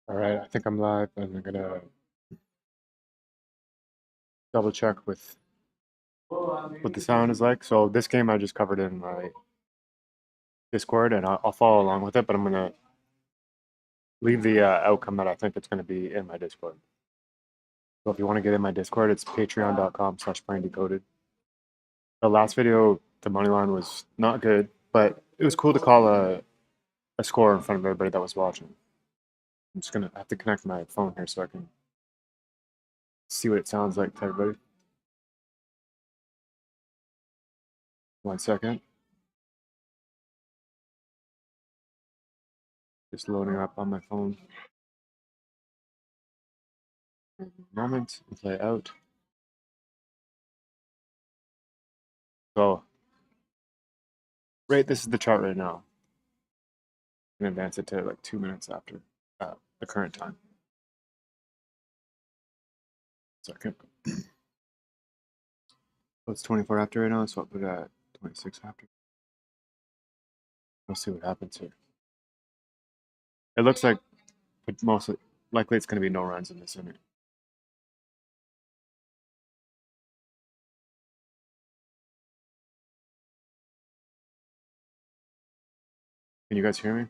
All right, I think I'm live, and I'm gonna double check with what the sound is like. So this game I just covered in my Discord, and I'll follow along with it, but I'm gonna leave the outcome that I think it's gonna be in my Discord. So if you want to get in my Discord, it's patreon.com/plaindecoded. The last video, the money line was not good, but it was cool to call a score in front of everybody that was watching. I'm just gonna have to connect my phone here so I can see what it sounds like to everybody. 1 second. Just loading up on my phone. Moment and play out. So, this is the chart right now. I'm gonna advance it to like 2 minutes after the current time. Second. So it's 24 after right now, so I'll put it at 26 after. We'll see what happens here. It looks like most likely it's gonna be no runs in this inning. Can you guys hear me?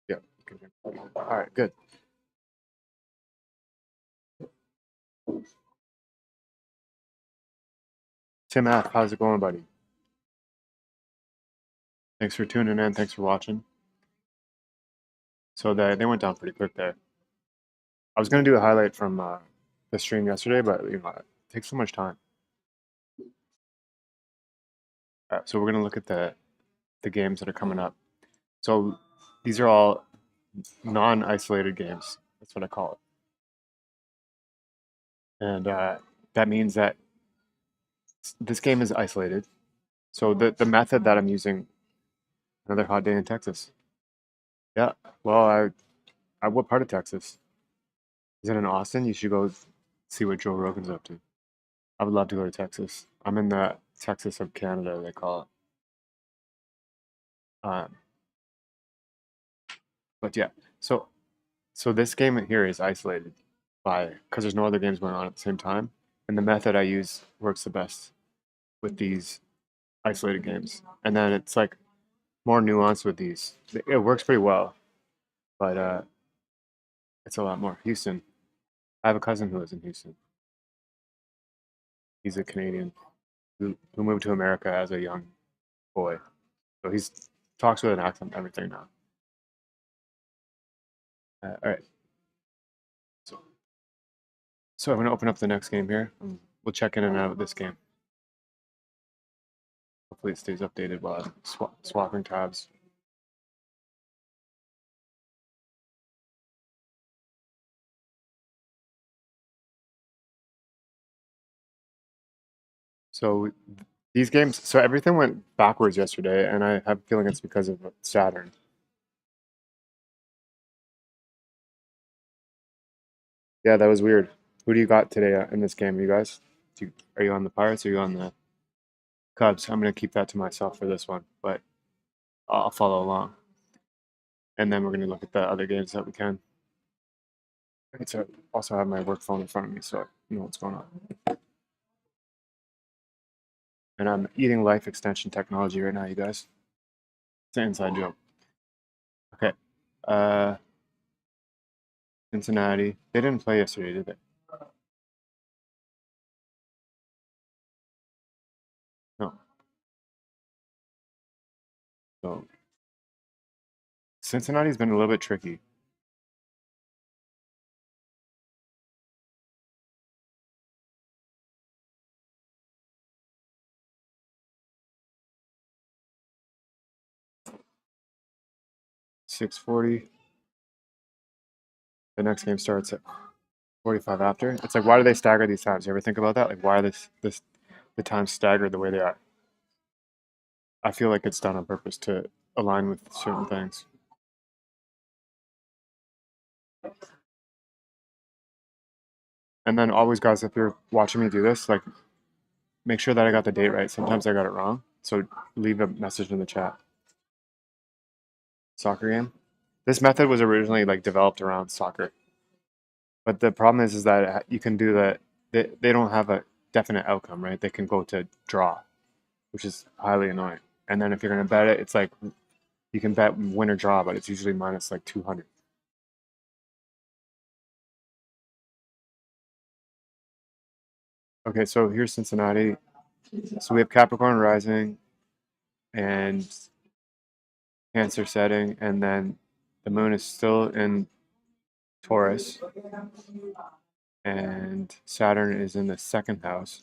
Yeah. All right, good. Tim F, how's it going, buddy? Thanks for tuning in. Thanks for watching. So they went down pretty quick there. I was gonna do a highlight from the stream yesterday, but it takes so much time. All right, so we're gonna look at the games that are coming up. So these are all non-isolated games. That's what I call it. And that means that this game is isolated. So the method that I'm using, another hot day in Texas. Yeah. Well, what part of Texas? Is it in Austin? You should go see what Joe Rogan's up to. I would love to go to Texas. I'm in the Texas of Canada, they call it. But yeah, so this game here is isolated because there's no other games going on at the same time, and the method I use works the best with these isolated games. And then it's like more nuanced with these. It works pretty well, but it's a lot more. Houston. I have a cousin who lives in Houston. He's a Canadian who moved to America as a young boy. So he's talks with an accent and everything now. All right. So I'm going to open up the next game here. We'll check in and out of this game. Hopefully it stays updated while I'm swapping tabs. So these games, so everything went backwards yesterday, and I have a feeling it's because of Saturn. Yeah, that was weird. Who do you got today in this game, you guys? Are you on the Pirates or are you on the Cubs? I'm going to keep that to myself for this one, but I'll follow along. And then we're going to look at the other games that we can. I need to also have my work phone in front of me so I know what's going on. And I'm eating life extension technology right now, you guys. It's an inside joke. Okay. Cincinnati. They didn't play yesterday, did they? No. So Cincinnati's been a little bit tricky. .640. The next game starts at 45 after. It's like, why do they stagger these times? You ever think about that? Like, why are the times staggered the way they are? I feel like it's done on purpose to align with certain things. And then always, guys, if you're watching me do this, like, make sure that I got the date right. Sometimes I got it wrong. So leave a message in the chat. soccer game. This method was originally like developed around soccer, but the problem is that you can do that. They don't have a definite outcome, right? They can go to draw, which is highly annoying. And then if you're gonna bet it, it's like you can bet win or draw, but it's usually minus like 200. Okay, so here's Cincinnati. So we have Capricorn rising and Cancer setting, and then the moon is still in Taurus, and Saturn is in the second house.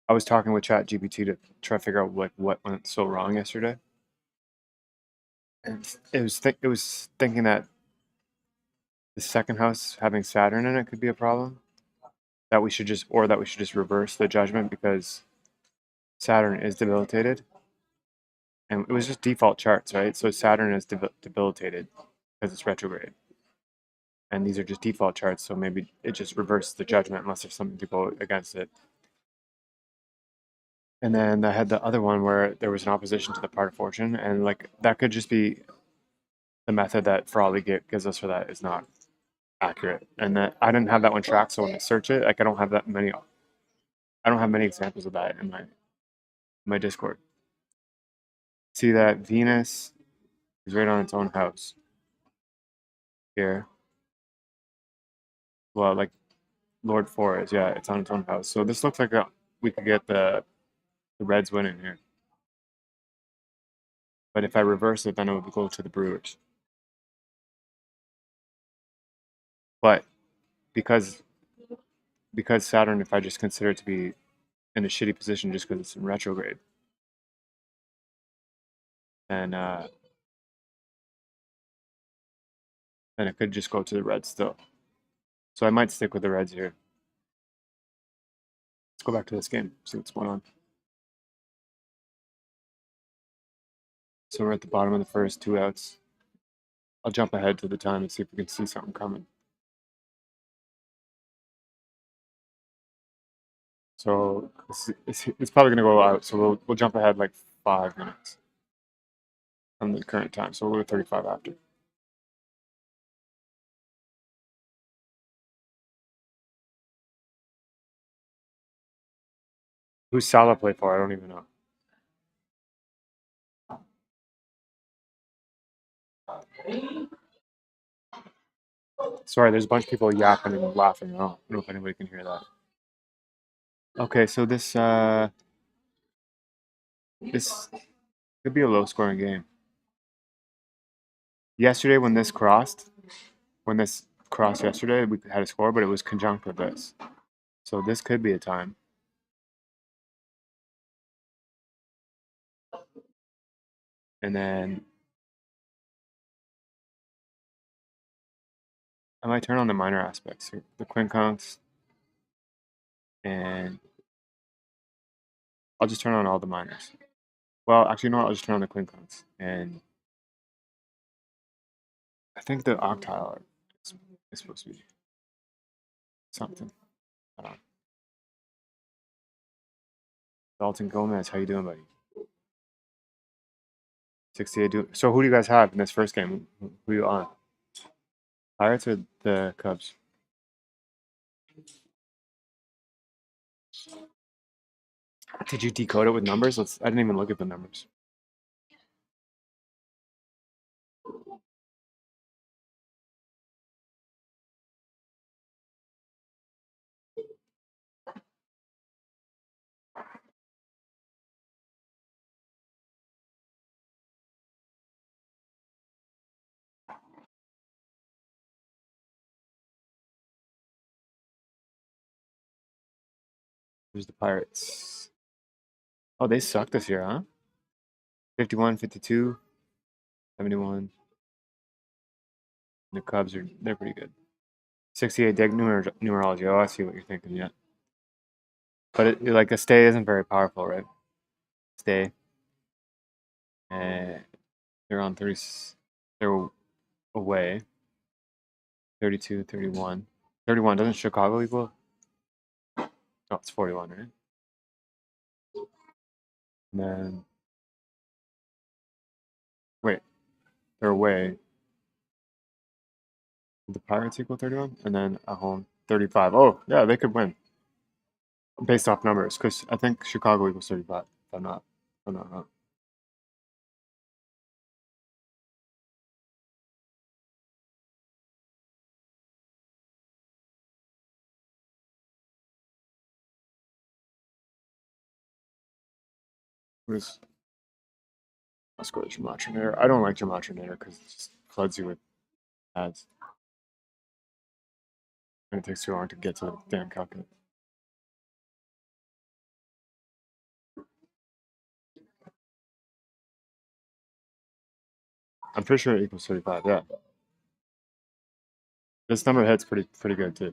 I was talking with ChatGPT to try to figure out what went so wrong yesterday, and it was thinking that the second house having Saturn in it could be a problem. That we should just reverse the judgment because Saturn is debilitated, and it was just default charts, right? So Saturn is debilitated because it's retrograde, and these are just default charts. So maybe it just reverses the judgment unless there's something to go against it. And then I had the other one where there was an opposition to the part of fortune, and like that could just be the method that Frawley gives us for that is not accurate. And that I didn't have that one tracked, so when I search it, like I don't have that many. I don't have many examples of that in my Discord. See that Venus is right on its own house here. Well, like Lord 4 is, yeah, it's on its own house. So this looks like we could get the Reds winning here. But if I reverse it, then it would go to the Brewers. But because Saturn, if I just consider it to be in a shitty position just because it's in retrograde, then then it could just go to the Reds still. So I might stick with the Reds here. Let's go back to this game, see what's going on. So we're at the bottom of the first, 2 outs. I'll jump ahead to the time and see if we can see something coming. So it's probably going to go out. So we'll jump ahead like 5 minutes from the current time. So we'll go to 35 after. Who's Salah play for? I don't even know. Sorry, there's a bunch of people yapping and laughing. I don't know if anybody can hear that. Okay, so this could be a low scoring game. Yesterday when this crossed yesterday, we had a score, but it was conjunct with this. So this could be a time. And then I might turn on the minor aspects here, the quincunx, and I'll just turn on all the minors. Well, actually, no, I'll just turn on the quincunx, and I think the octile is supposed to be something. I don't know. Dalton Gomez, how you doing, buddy? 68. So who do you guys have in this first game? Who are you on? Pirates or the Cubs? Did you decode it with numbers? I didn't even look at the numbers. There's the Pirates. Oh, they suck this year, huh? 51, 52, 71. The Cubs they're pretty good. 68 dig numerology. Oh, I see what you're thinking. Yeah, but like a stay isn't very powerful, right? Stay, and they're on 30. They're away. 32, 31. 31. Doesn't Chicago equal? Oh, it's 41, right? And then wait. They're away. The Pirates equal 31, and then at home 35. Oh, yeah, they could win based off numbers because I think Chicago equals 35. If I'm not wrong. Who's Let's go to Gematria. I don't like Gematria because it just floods you with ads, and it takes too long to get to the damn calculator. I'm pretty sure it equals 35. Yeah, this number hits pretty good too.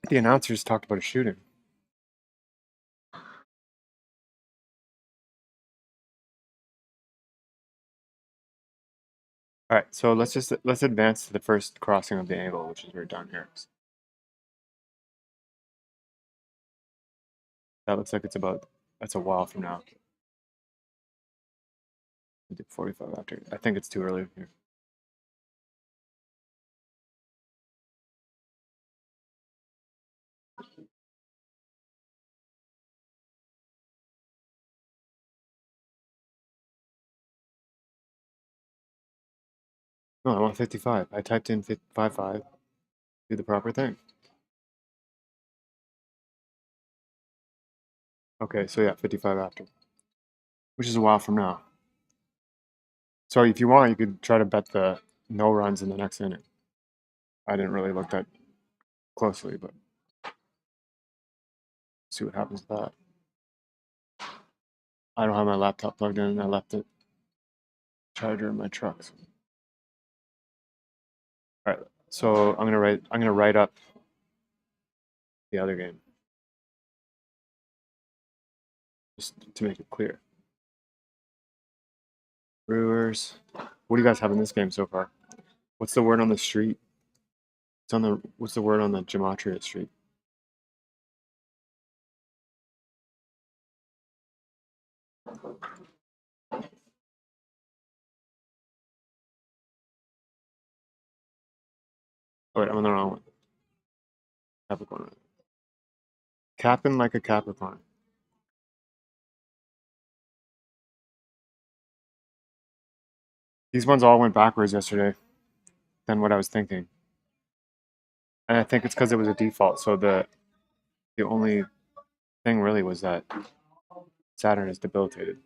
The announcers talked about a shooting. All right, so let's advance to the first crossing of the angle, which is right down here. That looks like that's a while from now. I did 45 after. I think it's too early here. No, I want 55. I typed in 55. Do the proper thing. Okay, so yeah, 55 after, which is a while from now. So if you want, you could try to bet the no runs in the next inning. I didn't really look that closely, but see what happens with that. I don't have my laptop plugged in, and I left the charger in my truck. So. All right, so I'm gonna write up the other game just to make it clear. Brewers. What do you guys have in this game so far? What's the word on the street? What's the word on the Gematria street? Oh wait, I'm on the wrong one. Capricorn. Capping like a Capricorn. These ones all went backwards yesterday than what I was thinking. And I think it's because it was a default. So the only thing really was that Saturn is debilitated.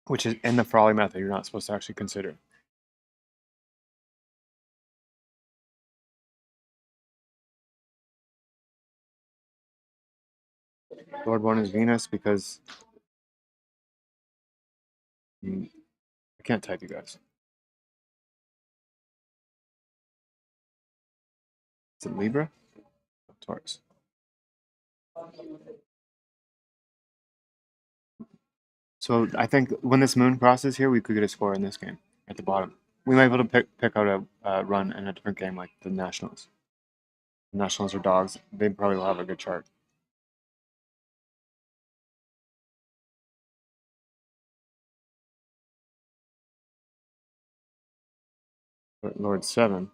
Which is in the Frawley method you're not supposed to actually consider. Lord 1 is Venus because I can't type you guys. Is it Libra? Taurus. So I think when this moon crosses here, we could get a score in this game at the bottom. We might be able to pick out a run in a different game like the Nationals. The Nationals are dogs. They probably will have a good chart. But Lord 7.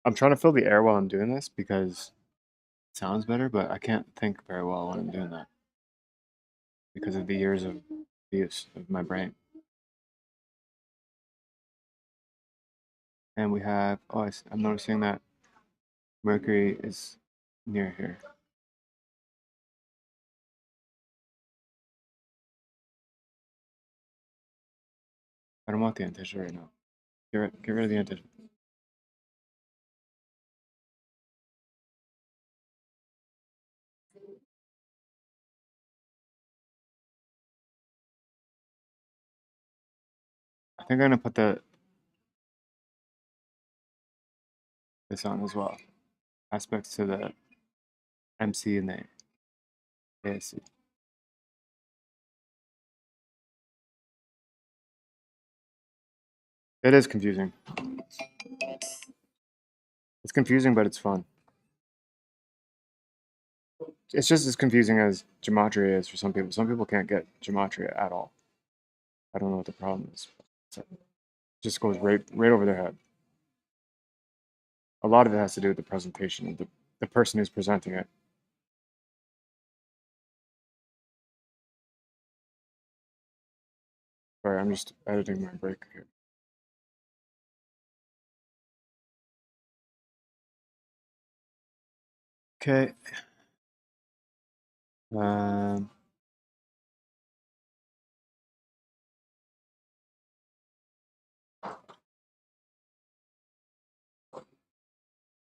I'm trying to fill the air while I'm doing this because it sounds better, but I can't think very well when I'm doing that because of the years of use of my brain. And we have, I'm noticing that Mercury is near here. I don't want the antition right now. Get rid of the antition. I think I'm gonna put this on as well. Aspects to the MC and the ASC. It is confusing. It's confusing, but it's fun. It's just as confusing as gematria is for some people. Some people can't get gematria at all. I don't know what the problem is. It just goes right over their head. A lot of it has to do with the presentation of the person who's presenting it. Sorry, I'm just editing my break here. Okay. Um,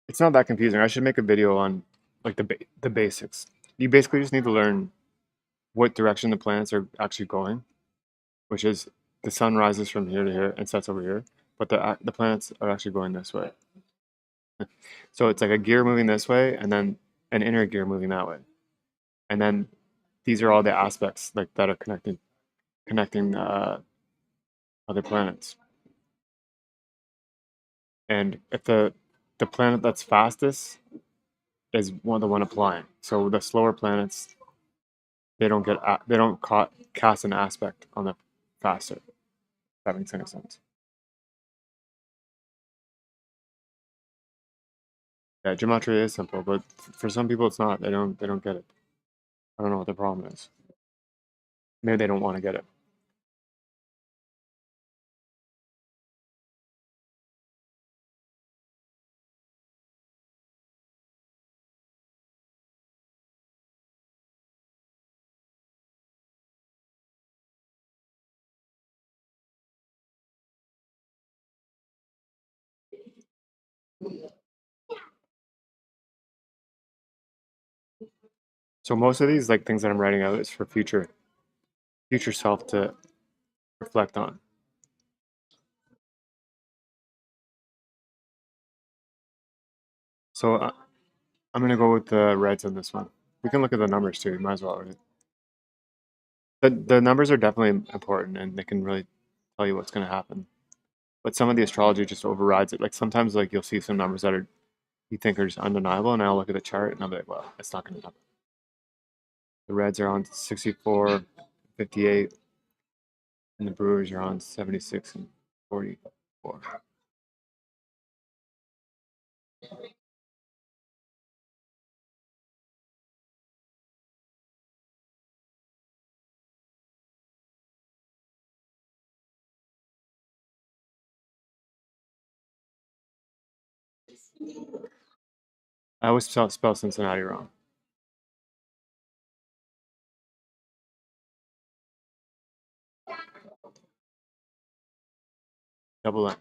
it's not that confusing. I should make a video on like the basics. You basically just need to learn what direction the planets are actually going, which is the sun rises from here to here and sets over here, but the planets are actually going this way. So it's like a gear moving this way, and then an inner gear moving that way, and then these are all the aspects like that are connecting other planets. And if the planet that's fastest is the one applying, so the slower planets they don't cast an aspect on the faster. If that makes any sense. Yeah, geometry is simple, but for some people it's not. They don't get it. I don't know what the problem is. Maybe they don't want to get it. So most of these like things that I'm writing out is for future self to reflect on. So I'm gonna go with the reds on this one. We can look at the numbers too. You might as well. Right? The numbers are definitely important, and they can really tell you what's gonna happen. But some of the astrology just overrides it. Like sometimes, like you'll see some numbers that are you think are just undeniable, and I'll look at the chart and I'll be like, well, it's not gonna happen. The Reds are on 64, 58, and the Brewers are on 76 and 44. I always spell Cincinnati wrong. Double N.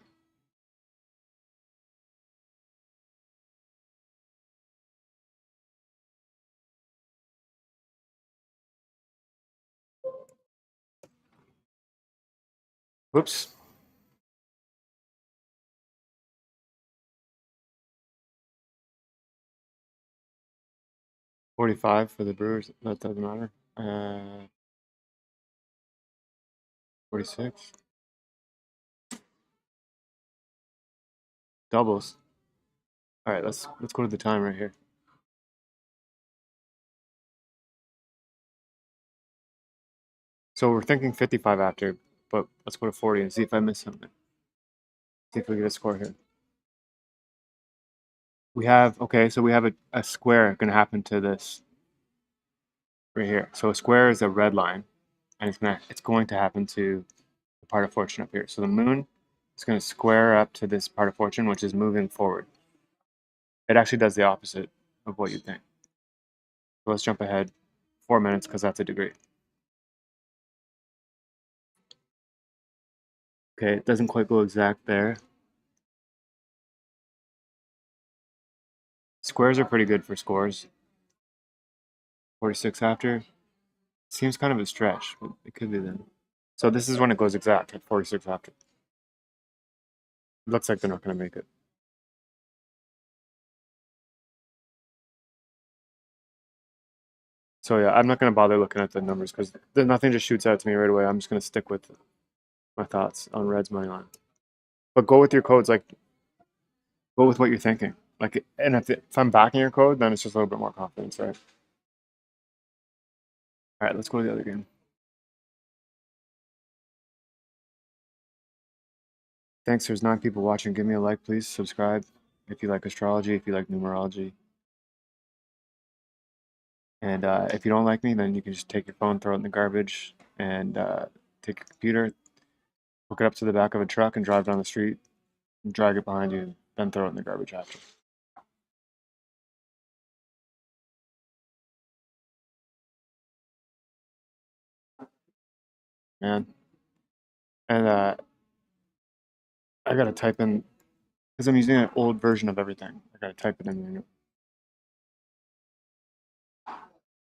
Whoops. 45 for the Brewers. That doesn't matter. 46. Doubles. All right, let's go to the time right here. So we're thinking 55 after, but let's go to 40 and see if I miss something. See if we get a score here. We have okay, so we have a square going to happen to this right here. So a square is a red line, and it's going to happen to the part of fortune up here. So the moon is going to square up to this part of fortune, which is moving forward. It actually does the opposite of what you think. So let's jump ahead 4 minutes because that's a degree. Okay, it doesn't quite go exact there. Squares are pretty good for scores. 46 after. Seems kind of a stretch, but it could be then. So this is when it goes exact at 46 after. It looks like they're not going to make it. So yeah, I'm not going to bother looking at the numbers because nothing just shoots out to me right away. I'm just going to stick with my thoughts on Reds money line. But go with your codes, like go with what you're thinking. Like, and if I'm backing your code, then it's just a little bit more confidence, right? All right, let's go to the other game. Thanks. There's 9 people watching. Give me a like, please. Subscribe if you like astrology, if you like numerology. And if you don't like me, then you can just take your phone, throw it in the garbage, and take your computer, hook it up to the back of a truck, and drive down the street, and drag it behind you, then throw it in the garbage after. Man. And I gotta type in because I'm using an old version of everything. I gotta type it in there.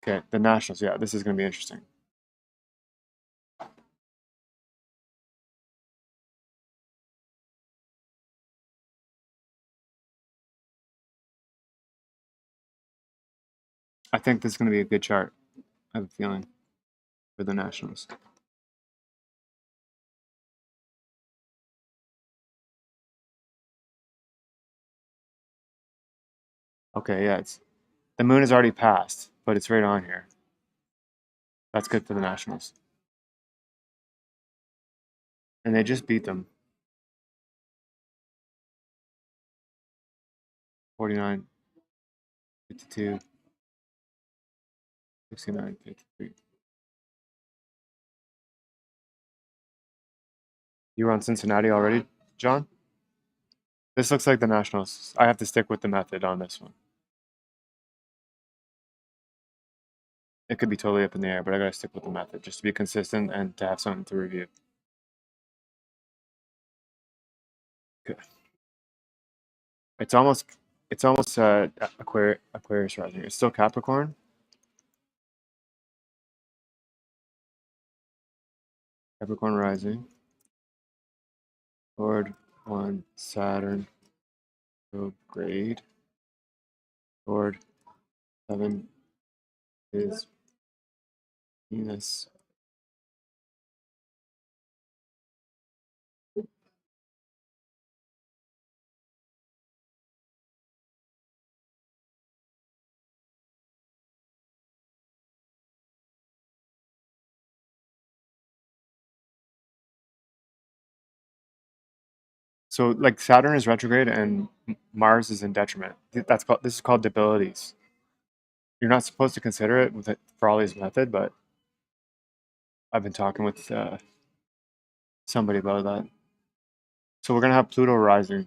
Okay, the Nationals. Yeah, this is gonna be interesting. I think this is gonna be a good chart. I have a feeling for the Nationals. Okay, yeah, it's the moon is already passed, but it's right on here. That's good for the Nationals. And they just beat them. 49, 52, 69, 53. You were on Cincinnati already, John? This looks like the Nationals. I have to stick with the method on this one. It could be totally up in the air, but I gotta stick with the method just to be consistent and to have something to review. Good. It's almost Aquarius rising. It's still Capricorn. Capricorn rising. Lord 1 Saturn retrograde. Lord 7 is Venus. So like Saturn is retrograde and Mars is in detriment. This is called debilities. You're not supposed to consider it with Frawley's method, but I've been talking with somebody about that. So we're gonna have Pluto rising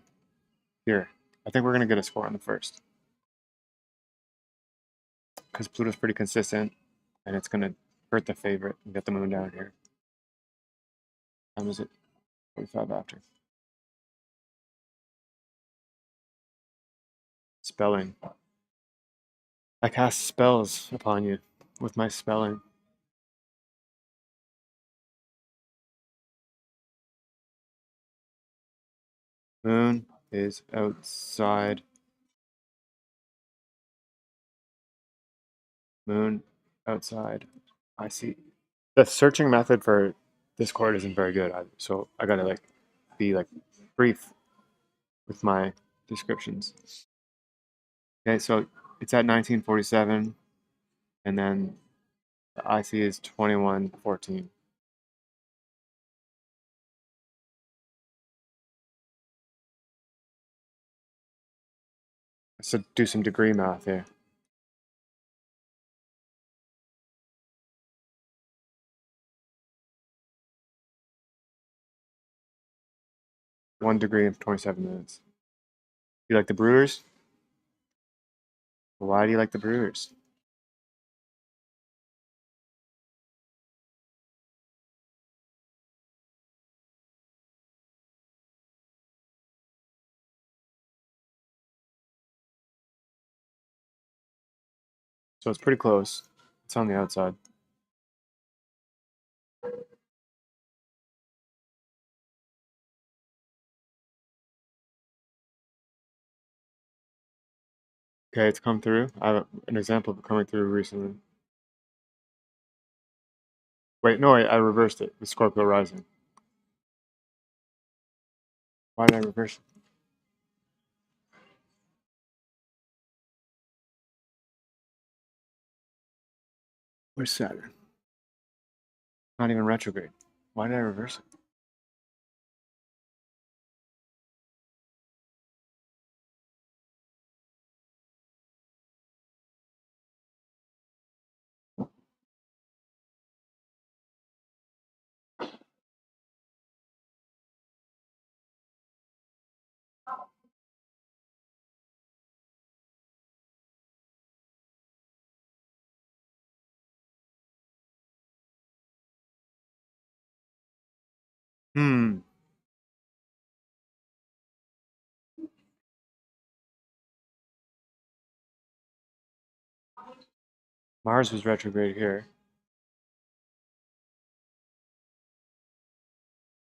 here. I think we're gonna get a score on the first because Pluto's pretty consistent, and it's gonna hurt the favorite and get the moon down here. Time is it? 45 after. Spelling. I cast spells upon you with my spelling. Moon is outside. Moon outside. I see. The searching method for Discord isn't very good either, so I gotta like be like brief with my descriptions. Okay, so it's at 1947, and then the IC is 2114. So do some degree math here. One degree in 27 minutes. You like the Brewers? Why do you like the Brewers? So it's pretty close. It's on the outside. Okay, it's come through. I have an example of it coming through recently. Wait, no, I reversed it. The Scorpio rising. Why did I reverse it? Where's Saturn? Not even retrograde. Why did I reverse it? Hmm. Mars was retrograde here.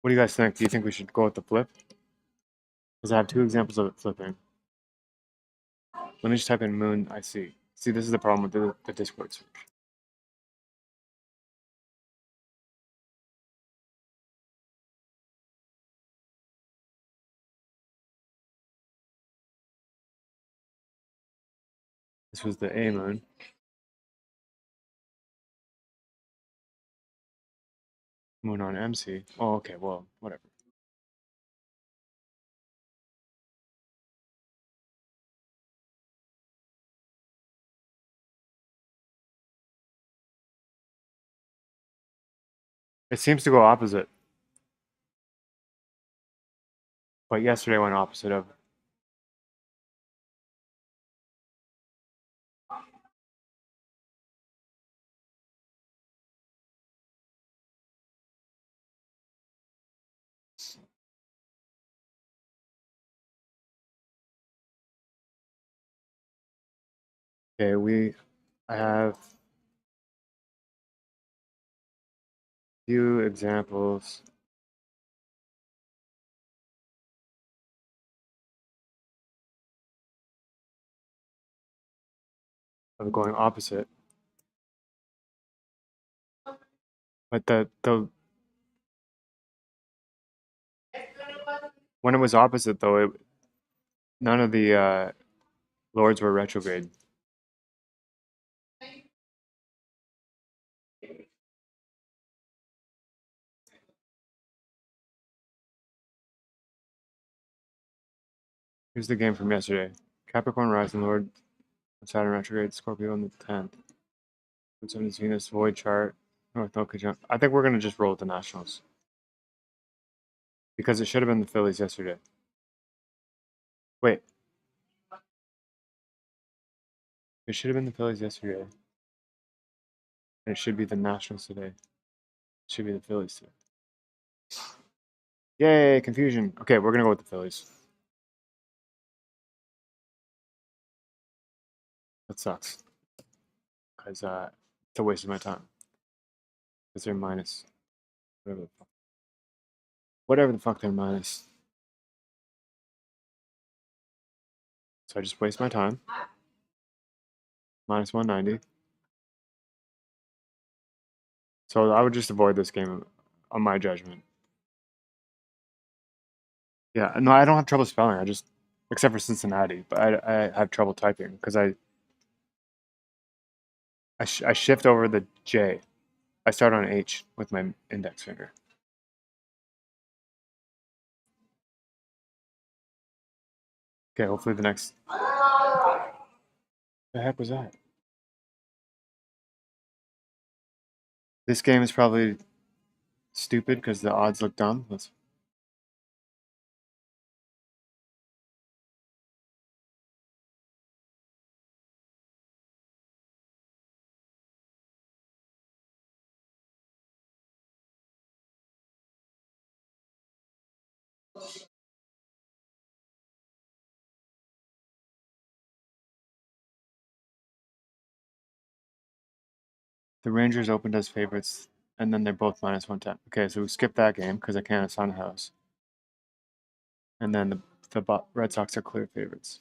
What do you guys think? Do you think we should go with the flip? Because I have two examples of it flipping. Let me just type in moon. I see. See, this is the problem with the Discord search. This was the A moon. Moon on MC. Oh, okay. Well, whatever. It seems to go opposite. But yesterday went opposite of. Okay, I have few examples of going opposite. But the when it was opposite though, none of the lords were retrograde. Here's the game from yesterday. Capricorn rising lord, Saturn retrograde, Scorpio on the 10th. Sun is Venus, void chart, North Node conjunct. I think we're gonna just roll with the Nationals. Because it should have been the Phillies yesterday. Wait. It should have been the Phillies yesterday. And it should be the Nationals today. It should be the Phillies today. Yay, confusion. Okay, we're gonna go with the Phillies. That sucks. Because it's a waste of my time. Because they're minus. Whatever the fuck they're minus. So I just waste my time. Minus 190. So I would just avoid this game on my judgment. Yeah, no, I don't have trouble spelling. I just, except for Cincinnati, but I have trouble typing because I shift over the J. I start on H with my index finger. Okay, hopefully the next. The heck was that? This game is probably stupid because the odds look dumb. The Rangers opened as favorites, and then they're both minus 110. Okay, so we skip that game because I can't assign a house. And then the Red Sox are clear favorites.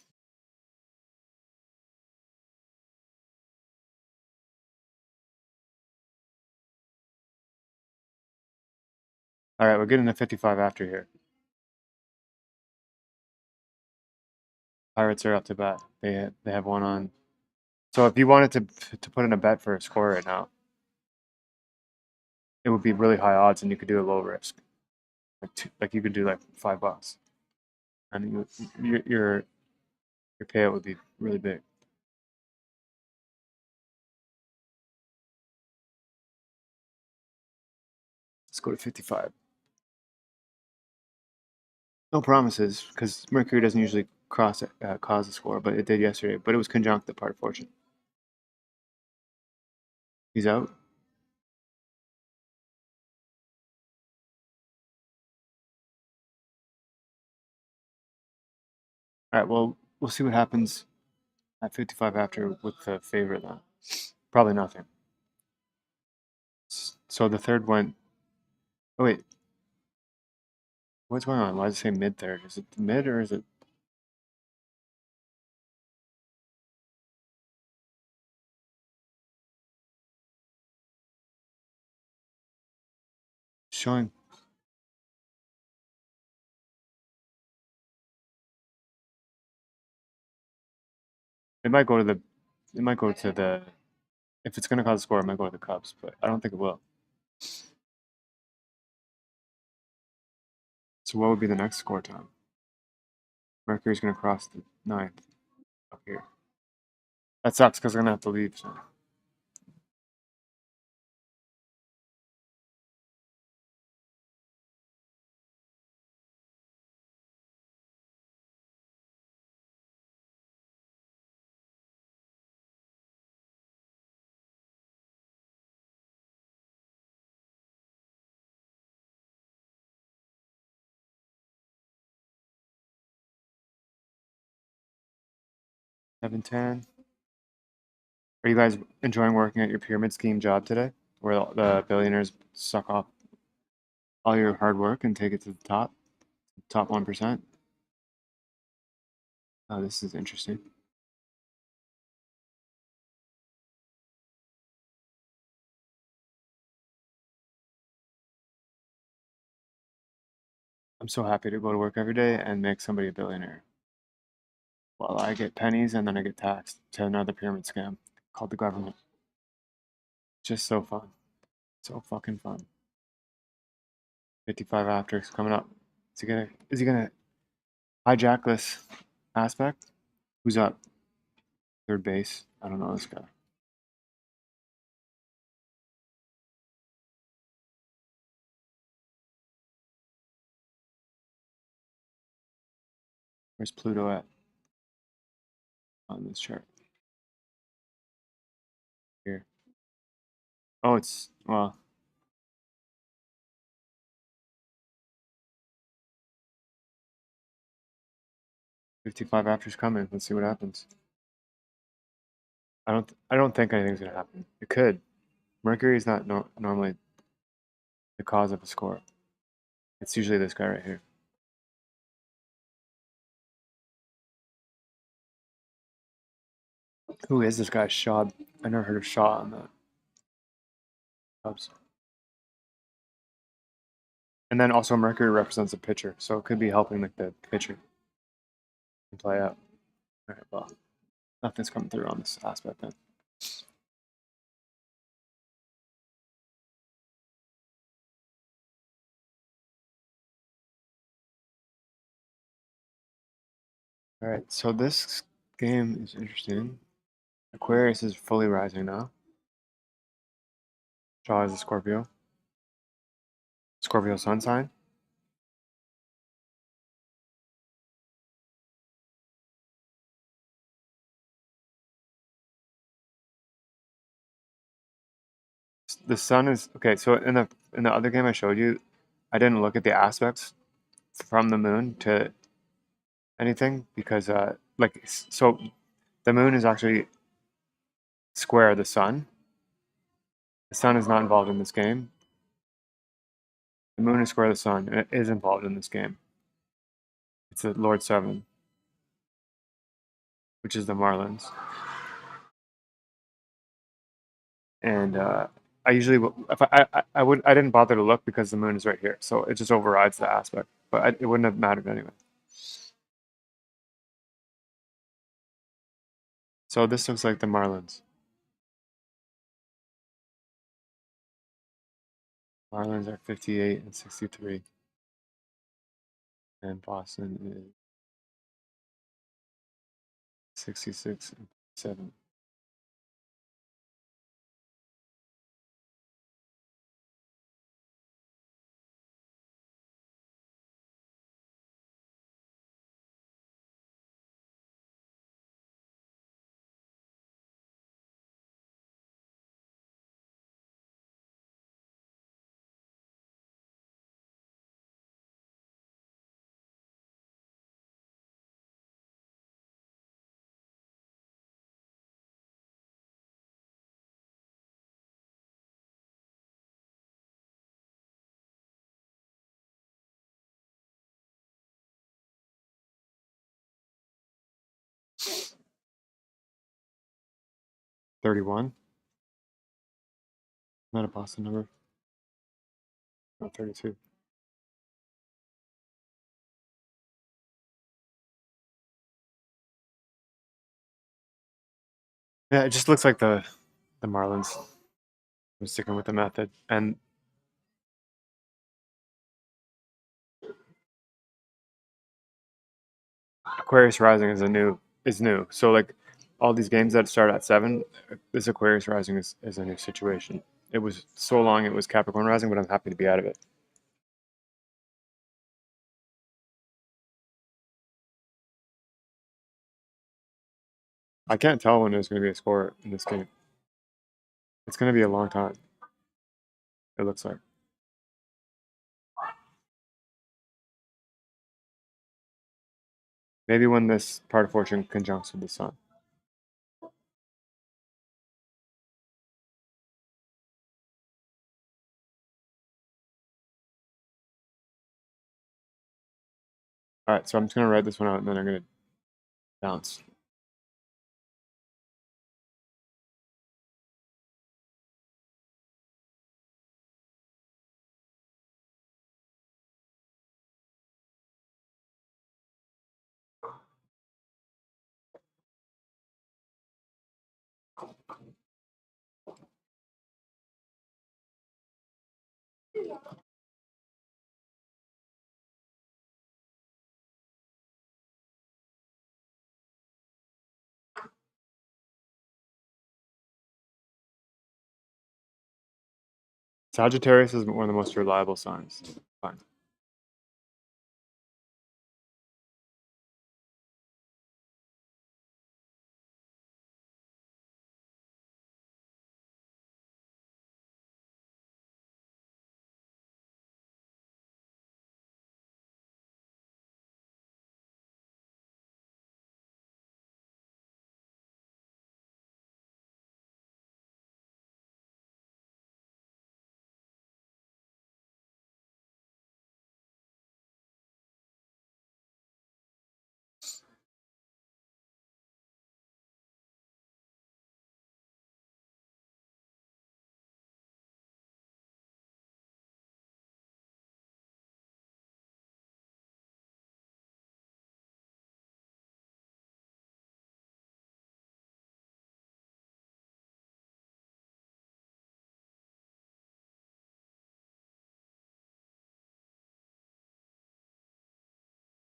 All right, we're getting to 55 after here. Pirates are up to bat. They have one on. So if you wanted to put in a bet for a score right now, it would be really high odds, and you could do a low risk. Like you could do like $5, and your payout would be really big. Let's go to 55. No promises, because Mercury doesn't usually cause a score, but it did yesterday. But it was conjunct the part of fortune. He's out. All right. Well, we'll see what happens at 55 after with the favorite then. Probably nothing. So the third went. Oh wait, what's going on? Why does it say mid third? Is it mid or is it showing? It might go to the. It might go to the. If it's going to cause a score, it might go to the Cubs, but I don't think it will. So what would be the next score time? Mercury's going to cross the ninth up here. That sucks because I'm going to have to leave. So. Seven ten. Are you guys enjoying working at your pyramid scheme job today, where the billionaires suck off all your hard work and take it to the top 1%? Oh, this is interesting. I'm so happy to go to work every day and make somebody a billionaire. While I get pennies and then I get taxed to another pyramid scam called the government. Just so fun. So fucking fun. 55 after coming up. Is he gonna hijack this aspect? Who's up? Third base. I don't know this guy. Where's Pluto at on this chart? Here. Oh, it's well. 55 after's coming. Let's see what happens. I don't think anything's gonna happen. It could. Mercury is not normally the cause of a score. It's usually this guy right here. Who is this guy? Shaw. I never heard of Shaw on the Cubs. And then also Mercury represents a pitcher, so it could be helping like the pitcher play out. All right, well, nothing's coming through on this aspect then. All right, so this game is interesting. Aquarius is fully rising now. Shaw is a Scorpio. Scorpio sun sign. The sun is okay. So in the other game I showed you, I didn't look at the aspects from the moon to anything because so the moon is actually square the sun. The sun is not involved in this game. The moon is square the sun, and it is involved in this game. It's the Lord 7, which is the Marlins. And I usually, if I didn't bother to look because the moon is right here. So it just overrides the aspect. But it wouldn't have mattered anyway. So this looks like the Marlins. Marlins are 58 and 63, and Boston is 66 and 7. $31. Not a Boston number. Not 32. Yeah, it just looks like the Marlins. I'm sticking with the method. And Aquarius Rising is new. So like all these games that start at 7, this Aquarius Rising is a new situation. It was so long it was Capricorn Rising, but I'm happy to be out of it. I can't tell when there's going to be a score in this game. It's going to be a long time. It looks like. Maybe when this part of fortune conjuncts with the sun. All right, so I'm just going to write this one out and then I'm going to bounce. Sagittarius is one of the most reliable signs. Fine.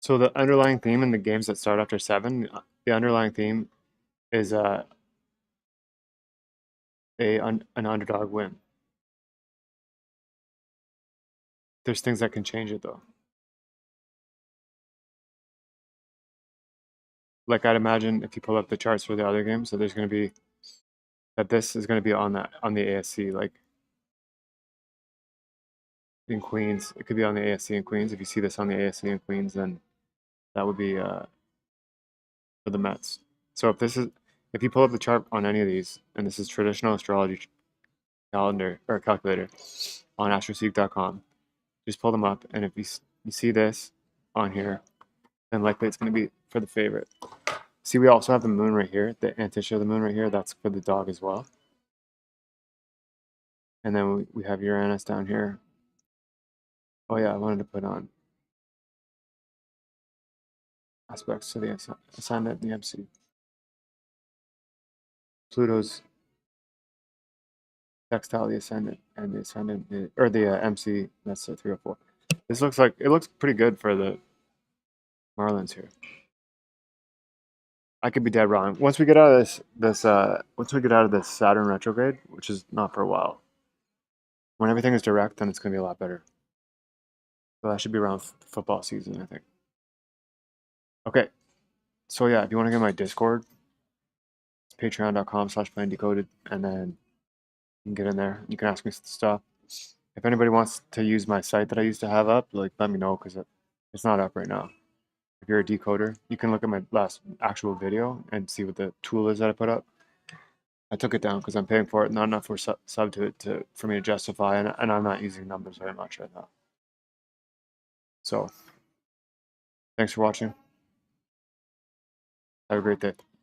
So the underlying theme in the games that start after 7, the underlying theme is an underdog win. There's things that can change it though. Like I'd imagine if you pull up the charts for the other games, so there's going to be that this is going to be on the ASC, like in Queens. It could be on the ASC in Queens. If you see this on the ASC in Queens, then that would be for the Mets. So if you pull up the chart on any of these, and this is traditional astrology calendar or calculator on astroseek.com, just pull them up, and if you see this on here, then likely it's going to be for the favorite. See, we also have the moon right here, the antitia of the moon right here. That's for the dog as well. And then we have Uranus down here. Oh yeah, I wanted to put on aspects to the ascendant, the MC. Pluto's sextile the ascendant, and the ascendant or the MC. That's the 304. This looks like it looks pretty good for the Marlins here. I could be dead wrong. Once we get out of once we get out of this Saturn retrograde, which is not for a while, when everything is direct, then it's gonna be a lot better. So that should be around football season, I think. Okay, so yeah, if you want to get my Discord, it's patreon.com/plaindecoded, and then you can get in there. You can ask me stuff. If anybody wants to use my site that I used to have up, like let me know because it's not up right now. If you're a decoder, you can look at my last actual video and see what the tool is that I put up. I took it down because I'm paying for it, not enough for sub to it for me to justify, and I'm not using numbers very much right now. So, thanks for watching. Have a great day.